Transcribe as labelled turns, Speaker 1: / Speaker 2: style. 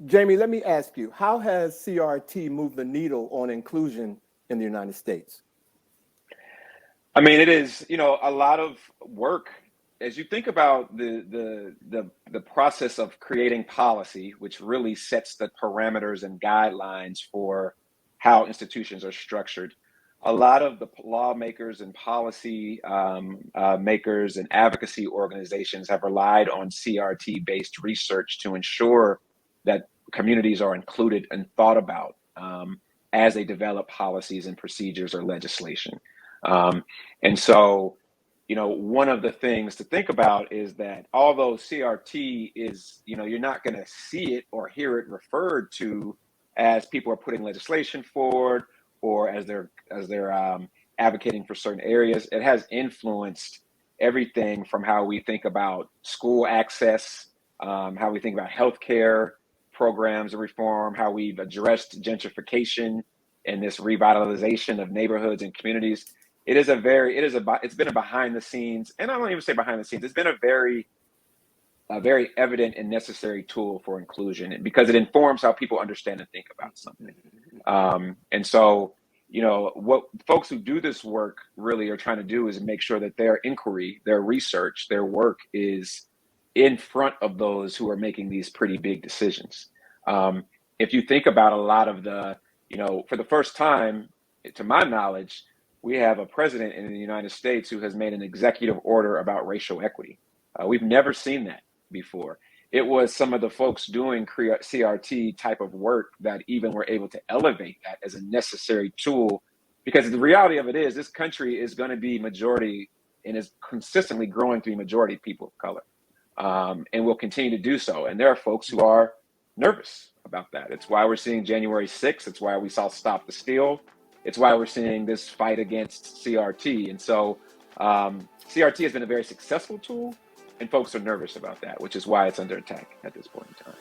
Speaker 1: Jamie, let me ask you, how has CRT moved the needle on inclusion in the United States?
Speaker 2: I mean, it is, a lot of work as you think about the process of creating policy, which really sets the parameters and guidelines for how institutions are structured. A lot of the lawmakers and policy makers and advocacy organizations have relied on CRT-based research to ensure that communities are included and thought about as they develop policies and procedures or legislation. Um, and so, one of the things to think about is that although CRT is, you're not going to see it or hear it referred to as people are putting legislation forward or as they're advocating for certain areas, it has influenced everything from how we think about school access, how we think about healthcare programs and reform, how we've addressed gentrification and this revitalization of neighborhoods and communities. It's been a behind the scenes, and I don't even say behind the scenes. It's been a very evident and necessary tool for inclusion because it informs how people understand and think about something. And so, what folks who do this work really are trying to do is make sure that their inquiry, their research, their work is in front of those who are making these pretty big decisions. If you think about a lot of for the first time, to my knowledge, we have a president in the United States who has made an executive order about racial equity. We've never seen that before. It was some of the folks doing CRT type of work that even were able to elevate that as a necessary tool, because the reality of it is this country is going to be majority and is consistently growing to be majority people of color, and will continue to do so. And there are folks who are nervous about that. It's why we're seeing January 6th. It's why we saw Stop the Steal. It's why we're seeing this fight against CRT. And so CRT has been a very successful tool, and folks are nervous about that, which is why it's under attack at this point in time.